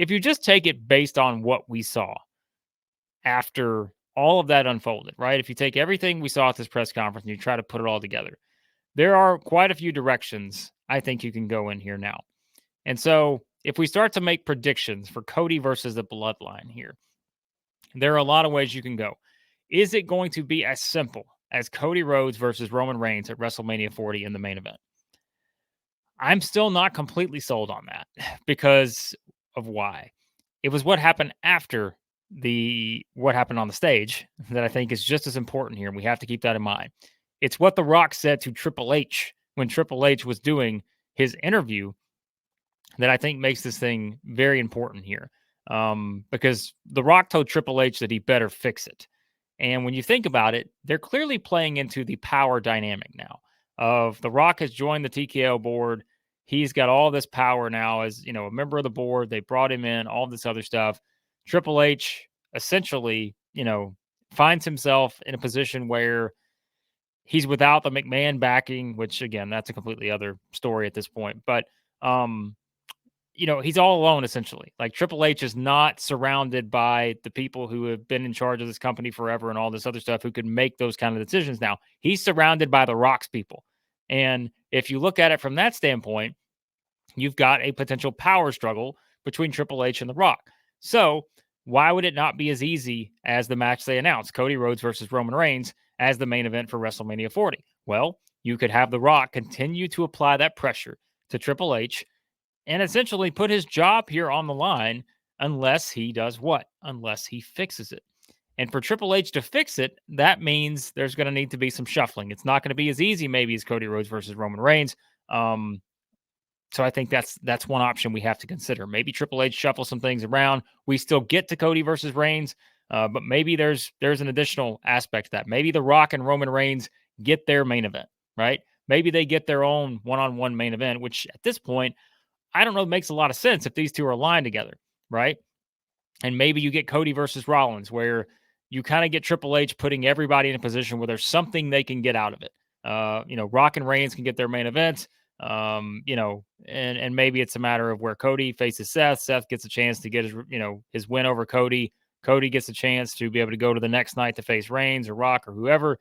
if you just take it based on what we saw after all of that unfolded, right? If you take everything we saw at this press conference and you try to put it all together, there are quite a few directions I think you can go in here now. And so if we start to make predictions for Cody versus the Bloodline here, there are a lot of ways you can go. Is it going to be as simple as Cody Rhodes versus Roman Reigns at WrestleMania 40 in the main event? I'm still not completely sold on that because of why. It was what happened after what happened on the stage that I think is just as important here. And we have to keep that in mind. It's what The Rock said to Triple H when Triple H was doing his interview that I think makes this thing very important here. Because The Rock told Triple H that he better fix it. And when you think about it, they're clearly playing into the power dynamic now of The Rock has joined the TKO board. He's got all this power now as, a member of the board. They brought him in, all this other stuff. Triple H essentially, finds himself in a position where he's without the McMahon backing, which again, that's a completely other story at this point. But he's all alone essentially. Like Triple H is not surrounded by the people who have been in charge of this company forever and all this other stuff who can make those kind of decisions now. He's surrounded by the Rock's people. And if you look at it from that standpoint, you've got a potential power struggle between Triple H and the Rock. So why would it not be as easy as the match they announced, Cody Rhodes versus Roman Reigns, as the main event for WrestleMania 40? Well, you could have the Rock continue to apply that pressure to Triple H and essentially put his job here on the line unless he does what? Unless he fixes it. And for Triple H to fix it, that means there's going to need to be some shuffling. It's not going to be as easy maybe as Cody Rhodes versus Roman Reigns. So I think that's one option we have to consider. Maybe Triple H shuffles some things around. We still get to Cody versus Reigns, but maybe there's an additional aspect to that. Maybe The Rock and Roman Reigns get their main event, right? Maybe they get their own one-on-one main event, which at this point, I don't know, makes a lot of sense if these two are aligned together, right? And maybe you get Cody versus Rollins, where you kind of get Triple H putting everybody in a position where there's something they can get out of it. Rock and Reigns can get their main event. And maybe it's a matter of where Cody faces Seth. Seth gets a chance to get his win over Cody. Cody gets a chance to be able to go to the next night to face Reigns or Rock or whoever.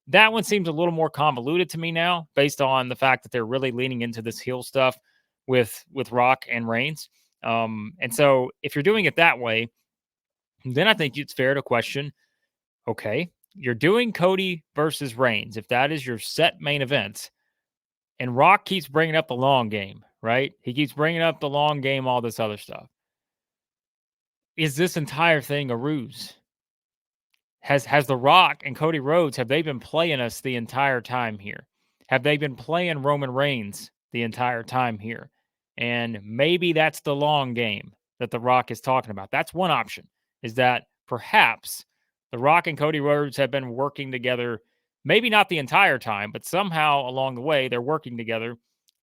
That one seems a little more convoluted to me now, based on the fact that they're really leaning into this heel stuff with Rock and Reigns. And so if you're doing it that way, then I think it's fair to question, okay, you're doing Cody versus Reigns. If that is your set main event, and Rock keeps bringing up the long game, right? He keeps bringing up the long game, all this other stuff. Is this entire thing a ruse? Has The Rock and Cody Rhodes, have they been playing us the entire time here? Have they been playing Roman Reigns the entire time here? And maybe that's the long game that The Rock is talking about. That's one option, is that perhaps The Rock and Cody Rhodes have been working together, maybe not the entire time, but somehow along the way, they're working together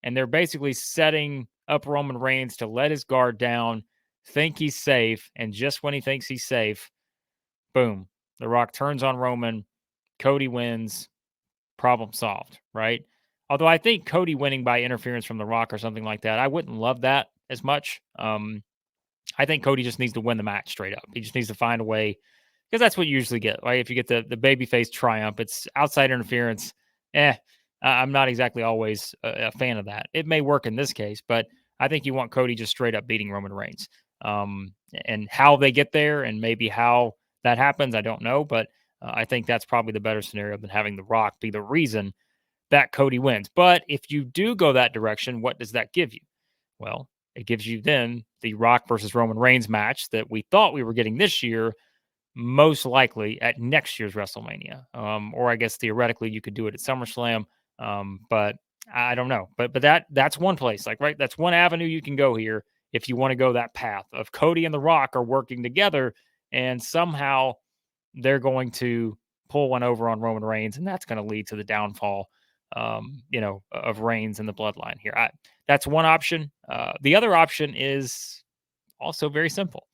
and they're basically setting up Roman Reigns to let his guard down, think he's safe. And just when he thinks he's safe, boom, The Rock turns on Roman, Cody wins, problem solved, right? Although I think Cody winning by interference from The Rock or something like that, I wouldn't love that as much. I think Cody just needs to win the match straight up. He just needs to find a way, because that's what you usually get, right? If you get the babyface triumph, it's outside interference. I'm not exactly always a fan of that. It may work in this case, but I think you want Cody just straight up beating Roman Reigns. And how they get there and maybe how that happens, I don't know, but I think that's probably the better scenario than having The Rock be the reason that Cody wins. But if you do go that direction, what does that give you? Well, it gives you then the Rock versus Roman Reigns match that we thought we were getting this year, most likely at next year's WrestleMania. Or I guess theoretically you could do it at SummerSlam. But I don't know. But that's one place, right? That's one avenue you can go here if you want to go that path of Cody and The Rock are working together and somehow they're going to pull one over on Roman Reigns, and that's going to lead to the downfall, of Reigns and the bloodline here. That's one option. The other option is also very simple.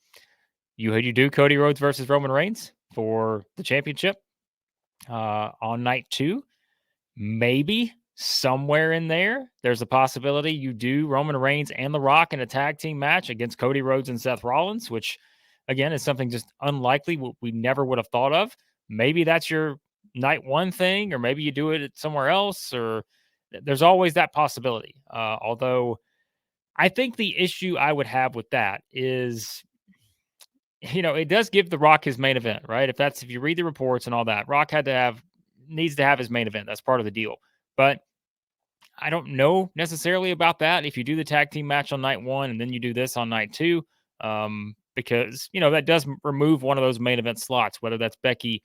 You do Cody Rhodes versus Roman Reigns for the championship on night 2. Maybe somewhere in there, there's a possibility you do Roman Reigns and The Rock in a tag team match against Cody Rhodes and Seth Rollins, which again is something just unlikely. We never would have thought of. Maybe that's your night one thing, or maybe you do it somewhere else, or there's always that possibility. Although I think the issue I would have with that is, it does give The Rock his main event, right? If you read the reports and all that, Rock needs to have his main event. That's part of the deal. But I don't know necessarily about that. If you do the tag team match on night one and then you do this on night two, because that does remove one of those main event slots, whether that's Becky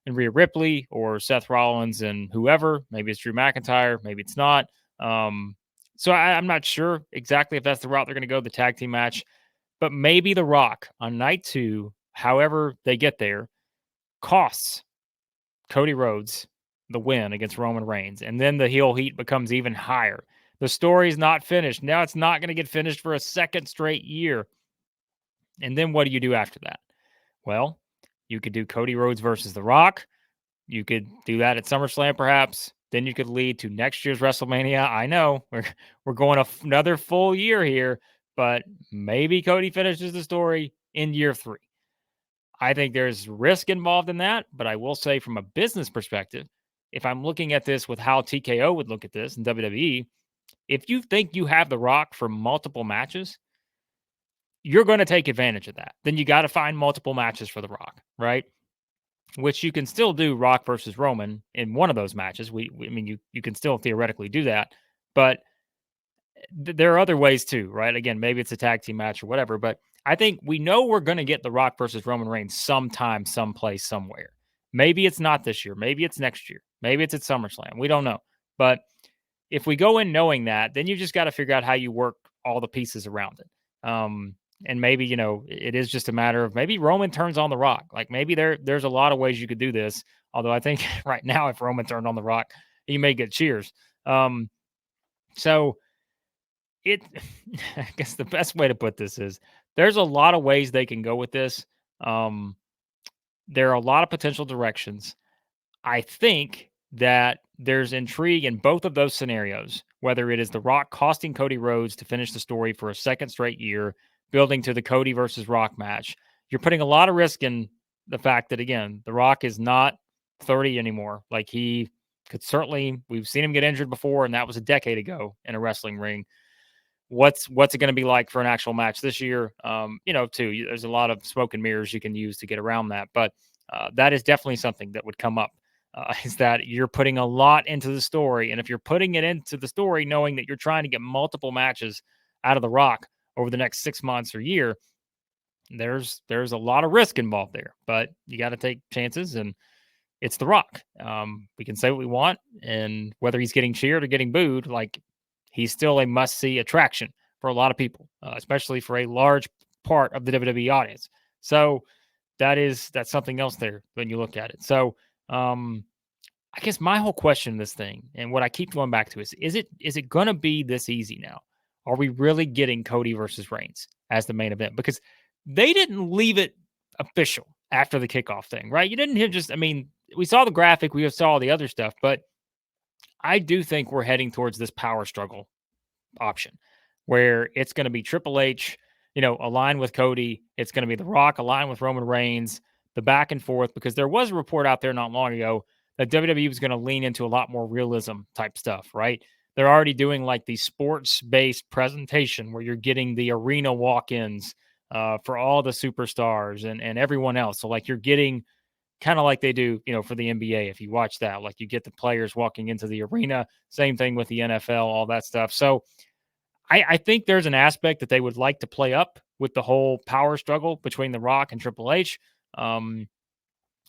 and Rhea Ripley or Seth Rollins and whoever. Maybe it's Drew McIntyre, maybe it's not. So I'm not sure exactly if that's the route they're going to go, the tag team match, but maybe The Rock on night two, however they get there, costs Cody Rhodes the win against Roman Reigns, and then the heel heat becomes even higher. The story's not finished. Now it's not going to get finished for a second straight year. And then what do you do after that? Well, you could do Cody Rhodes versus The Rock. You could do that at SummerSlam, perhaps. Then you could lead to next year's WrestleMania. I know we're going another full year here, but maybe Cody finishes the story in year 3. I think there's risk involved in that, but I will say from a business perspective, if I'm looking at this with how TKO would look at this in WWE, if you think you have The Rock for multiple matches, you're going to take advantage of that. Then you got to find multiple matches for The Rock, right? Which you can still do Rock versus Roman in one of those matches. You can still theoretically do that, but there are other ways too, right? Again, maybe it's a tag team match or whatever, but I think we know we're going to get The Rock versus Roman Reigns sometime, someplace, somewhere. Maybe it's not this year. Maybe it's next year. Maybe it's at SummerSlam. We don't know. But if we go in knowing that, then you just got to figure out how you work all the pieces around it. And maybe, it is just a matter of maybe Roman turns on The Rock. Like maybe there's a lot of ways you could do this. Although I think right now, if Roman turned on The Rock, he may get cheers. So I guess the best way to put this is there's a lot of ways they can go with this. There are a lot of potential directions. I think that there's intrigue in both of those scenarios, whether it is The Rock costing Cody Rhodes to finish the story for a second straight year, building to the Cody versus Rock match. You're putting a lot of risk in the fact that, again, The Rock is not 30 anymore. Like he could certainly, we've seen him get injured before, and that was a decade ago in a wrestling ring. What's it going to be like for an actual match this year? Too, there's a lot of smoke and mirrors you can use to get around that, but that is definitely something that would come up. Is that you're putting a lot into the story, and if you're putting it into the story knowing that you're trying to get multiple matches out of The Rock over the next 6 months or year, there's a lot of risk involved there. But you got to take chances, and it's The Rock. We can say what we want, and whether he's getting cheered or getting booed, like he's still a must-see attraction for a lot of people, especially for a large part of the WWE audience. So that's something else there when you look at it. So I guess my whole question in this thing, and what I keep going back to is it going to be this easy now? Are we really getting Cody versus Reigns as the main event? Because they didn't leave it official after the kickoff thing, right? You didn't we saw the graphic, we saw all the other stuff, but I do think we're heading towards this power struggle option where it's going to be Triple H, aligned with Cody. It's going to be The Rock aligned with Roman Reigns, the back and forth, because there was a report out there not long ago that WWE was going to lean into a lot more realism type stuff, right? They're already doing like the sports-based presentation where you're getting the arena walk-ins for all the superstars and everyone else. So like you're getting kind of like they do, for the NBA. If you watch that, like you get the players walking into the arena, same thing with the NFL, all that stuff. So I think there's an aspect that they would like to play up with the whole power struggle between The Rock and Triple H. And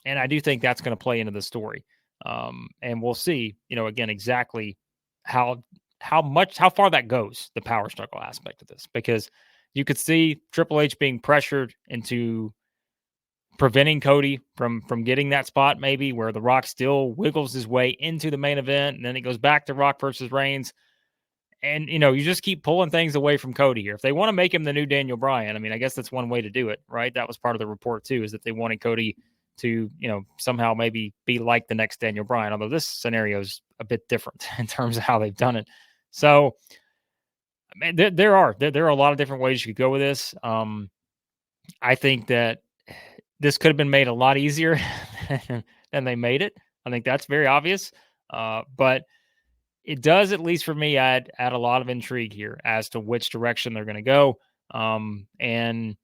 I do think that's going to play into the story. And we'll see, again, exactly how far that goes, the power struggle aspect of this, because you could see Triple H being pressured into preventing Cody from getting that spot, maybe where The Rock still wiggles his way into the main event, and then it goes back to Rock versus Reigns. And, you just keep pulling things away from Cody here. If they want to make him the new Daniel Bryan, I guess that's one way to do it, right? That was part of the report, too, is that they wanted Cody to, somehow maybe be like the next Daniel Bryan, although this scenario is a bit different in terms of how they've done it. So, I mean, there are a lot of different ways you could go with this. I think that this could have been made a lot easier than they made it. I think that's very obvious. But it does, at least for me, add a lot of intrigue here as to which direction they're going to go. And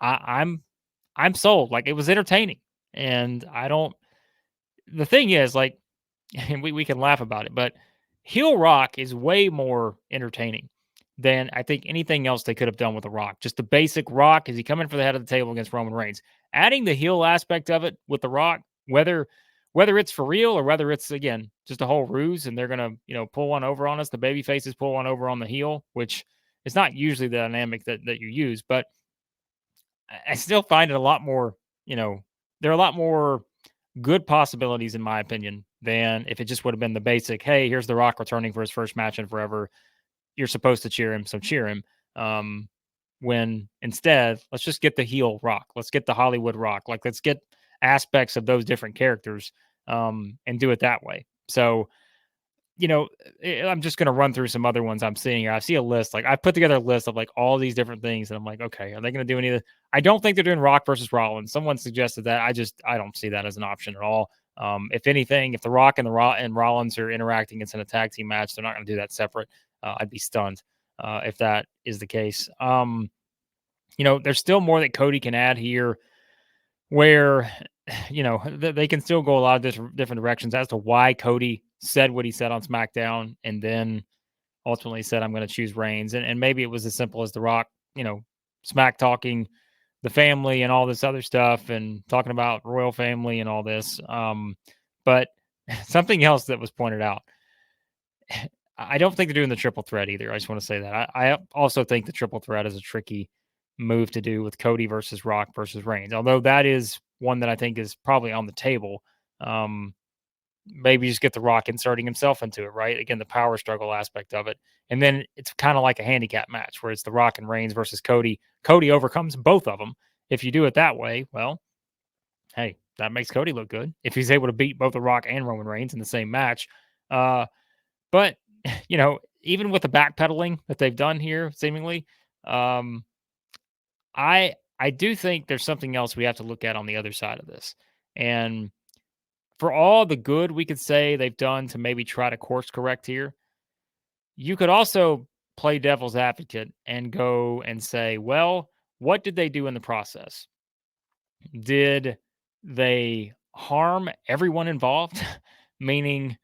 I'm sold. Like, it was entertaining, and I don't. The thing is, like, and we can laugh about it, but heel Rock is way more entertaining than I think anything else they could have done with the Rock. Just the basic Rock, is he coming for the head of the table against Roman Reigns? Adding the heel aspect of it with the Rock, whether it's for real or whether it's, again, just a whole ruse and they're gonna pull one over on us, the baby faces pull one over on the heel, which is not usually the dynamic that you use, but I still find it a lot more. There are a lot more good possibilities, in my opinion, than if it just would have been the basic, hey, here's The Rock returning for his first match in forever. You're supposed to cheer him, so cheer him. When instead, let's just get the heel Rock. Let's get the Hollywood Rock. Like, let's get aspects of those different characters and do it that way. So, I'm just going to run through some other ones I'm seeing here. I see a list. Like, I put together a list of like all these different things, and I'm like, okay, are they going to do any of this? I don't think they're doing Rock versus Rollins. Someone suggested that. I don't see that as an option at all. If anything, if the Rock and Rollins are interacting, it's in a tag team match. They're not going to do that separate. I'd be stunned if that is the case. There's still more that Cody can add here, where they can still go a lot of different directions as to why Cody said what he said on SmackDown, and then ultimately said, I'm going to choose Reigns. And maybe it was as simple as The Rock, smack talking the family and all this other stuff and talking about royal family and all this. But something else that was pointed out, I don't think they're doing the triple threat either. I just want to say that. I also think the triple threat is a tricky move to do with Cody versus Rock versus Reigns, although that is one that I think is probably on the table. Maybe just get the Rock inserting himself into it, right? Again, the power struggle aspect of it. And then it's kind of like a handicap match where it's the Rock and Reigns versus Cody. Cody overcomes both of them. If you do it that way, well, hey, that makes Cody look good if he's able to beat both the Rock and Roman Reigns in the same match. But, even with the backpedaling that they've done here, seemingly, I do think there's something else we have to look at on the other side of this. And for all the good we could say they've done to maybe try to course correct here, you could also play devil's advocate and go and say, well, what did they do in the process? Did they harm everyone involved? Meaning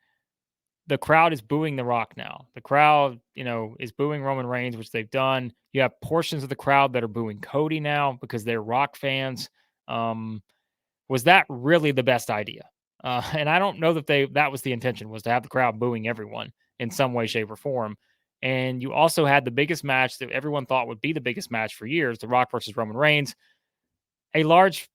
the crowd is booing The Rock now. The crowd, is booing Roman Reigns, which they've done. You have portions of the crowd that are booing Cody now because they're Rock fans. Was that really the best idea? And I don't know that was the intention, was to have the crowd booing everyone in some way, shape, or form. And you also had the biggest match that everyone thought would be the biggest match for years, The Rock versus Roman Reigns. A large,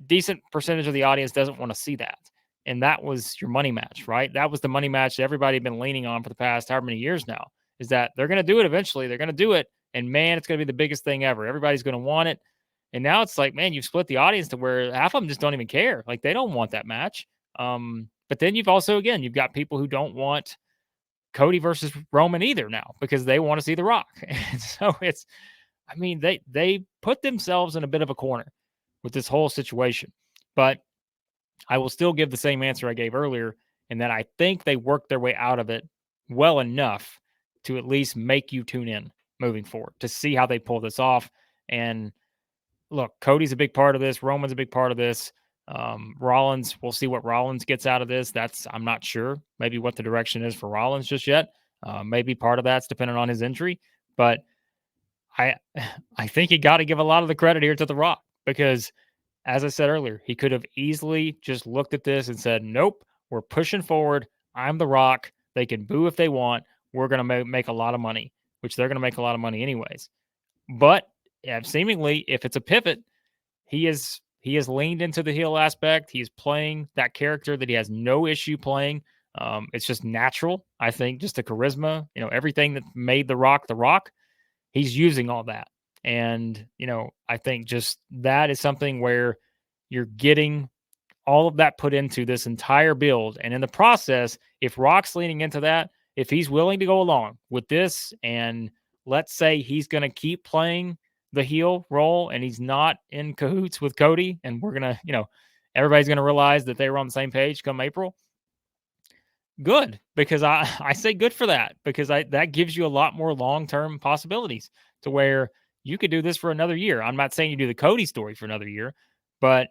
decent percentage of the audience doesn't want to see that. And that was your money match, right? That was the money match that everybody had been leaning on for the past however many years now, is that they're going to do it eventually. They're going to do it. And man, it's going to be the biggest thing ever. Everybody's going to want it. And now it's like, man, you've split the audience to where half of them just don't even care. Like, they don't want that match. But then you've got people who don't want Cody versus Roman either now because they want to see The Rock. And so they put themselves in a bit of a corner with this whole situation. But I will still give the same answer I gave earlier, in that I think they worked their way out of it well enough to at least make you tune in moving forward to see how they pull this off. And look, Cody's a big part of this. Roman's a big part of this. Rollins, we'll see what Rollins gets out of this. I'm not sure maybe what the direction is for Rollins just yet. Maybe part of that's dependent on his injury, but I think you got to give a lot of the credit here to The Rock, because as I said earlier, he could have easily just looked at this and said, nope, we're pushing forward. I'm The Rock. They can boo if they want. We're going to make a lot of money, which they're going to make a lot of money anyways. But seemingly, if it's a pivot, he has leaned into the heel aspect. He's playing that character that he has no issue playing. It's just natural, I think, just the charisma, everything that made The Rock The Rock. He's using all that. And, I think just that is something where you're getting all of that put into this entire build. And in the process, if Rock's leaning into that, if he's willing to go along with this, and let's say he's going to keep playing the heel role and he's not in cahoots with Cody, and we're going to, everybody's going to realize that they were on the same page come April. Good, because I say good for that, because that gives you a lot more long-term possibilities to where you could do this for another year. I'm not saying you do the Cody story for another year, but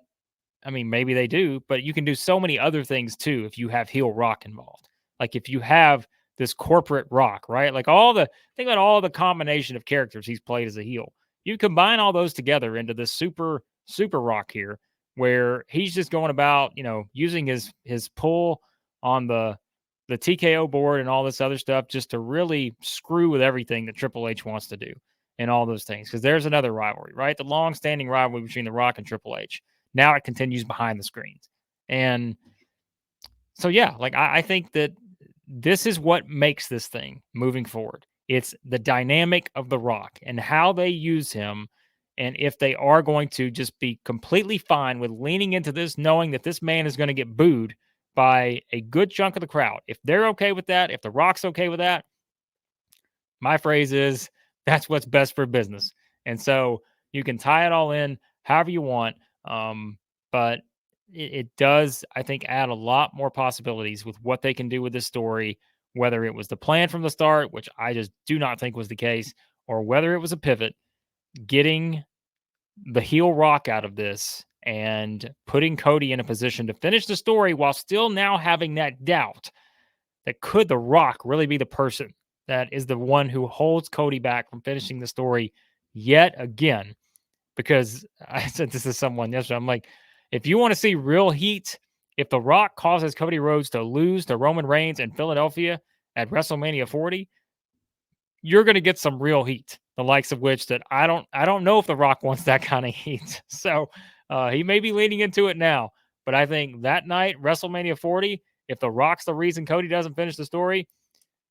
I mean, maybe they do, but you can do so many other things too if you have heel Rock involved. Like if you have this corporate Rock, right? Like think about all the combination of characters he's played as a heel. You combine all those together into this super Rock here, where he's just going about, using his pull on the TKO board and all this other stuff just to really screw with everything that Triple H wants to do and all those things. Because there's another rivalry, right? The long-standing rivalry between The Rock and Triple H. Now it continues behind the screens. And so, yeah, like I think that this is what makes this thing moving forward. It's the dynamic of The Rock and how they use him. And if they are going to just be completely fine with leaning into this, knowing that this man is going to get booed by a good chunk of the crowd. If they're okay with that, if The Rock's okay with that, my phrase is that's what's best for business. And so you can tie it all in however you want. But it does, I think, add a lot more possibilities with what they can do with this story, whether it was the plan from the start, which I just do not think was the case, or whether it was a pivot, getting the heel Rock out of this and putting Cody in a position to finish the story while still now having that doubt that could The Rock really be the person that is the one who holds Cody back from finishing the story yet again. Because I said this to someone yesterday. I'm like, if you want to see real heat, if The Rock causes Cody Rhodes to lose to Roman Reigns in Philadelphia at WrestleMania 40, you're going to get some real heat, the likes of which that I don't know if The Rock wants that kind of heat. So he may be leaning into it now, but I think that night, WrestleMania 40, if The Rock's the reason Cody doesn't finish the story,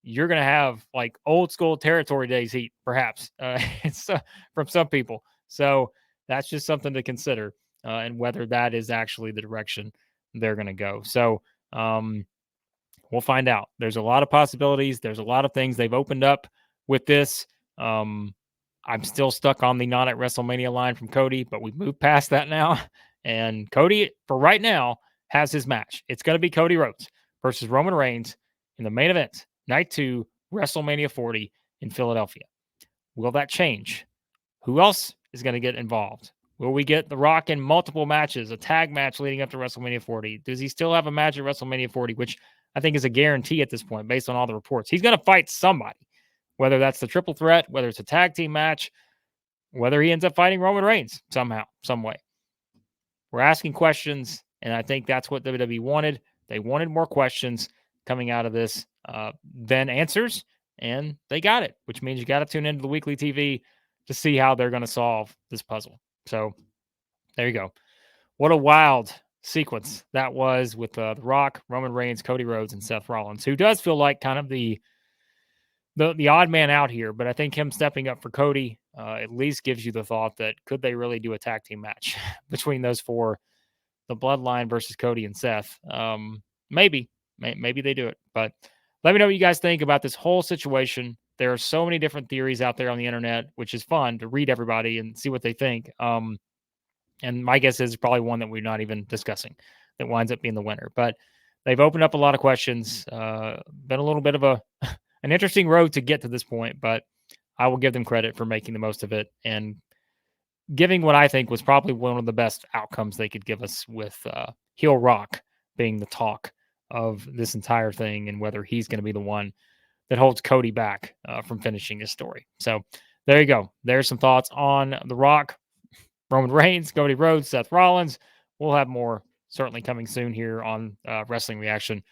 you're going to have like old school territory days heat, perhaps, it's from some people. So that's just something to consider, and whether that is actually the direction they're going to go. So we'll find out. There's a lot of possibilities. There's a lot of things they've opened up with this. I'm still stuck on the not at WrestleMania line from Cody, but we've moved past that now. And Cody, for right now, has his match. It's going to be Cody Rhodes versus Roman Reigns in the main event, night 2, WrestleMania 40 in Philadelphia. Will that change? Who else is going to get involved? Will we get The Rock in multiple matches, a tag match leading up to WrestleMania 40? Does he still have a match at WrestleMania 40, which I think is a guarantee at this point based on all the reports? He's going to fight somebody, whether that's the triple threat, whether it's a tag team match, whether he ends up fighting Roman Reigns somehow, some way. We're asking questions, and I think that's what WWE wanted. They wanted more questions coming out of this than answers, and they got it, which means you got to tune into the weekly TV to see how they're going to solve this puzzle. So there you go. What a wild sequence that was with The Rock, Roman Reigns, Cody Rhodes, and Seth Rollins, who does feel like kind of the odd man out here, but I think him stepping up for Cody at least gives you the thought that could they really do a tag team match between those four, the Bloodline versus Cody and Seth? Maybe they do it, but let me know what you guys think about this whole situation. There are so many different theories out there on the internet, which is fun to read everybody and see what they think. And my guess is probably one that we're not even discussing that winds up being the winner, but they've opened up a lot of questions. Been a little bit of an interesting road to get to this point, but I will give them credit for making the most of it and giving what I think was probably one of the best outcomes they could give us, with heel Rock being the talk of this entire thing and whether he's going to be the one that holds Cody back from finishing his story. So there you go. There's some thoughts on The Rock, Roman Reigns, Cody Rhodes, Seth Rollins. We'll have more certainly coming soon here on Wrestling Reaction.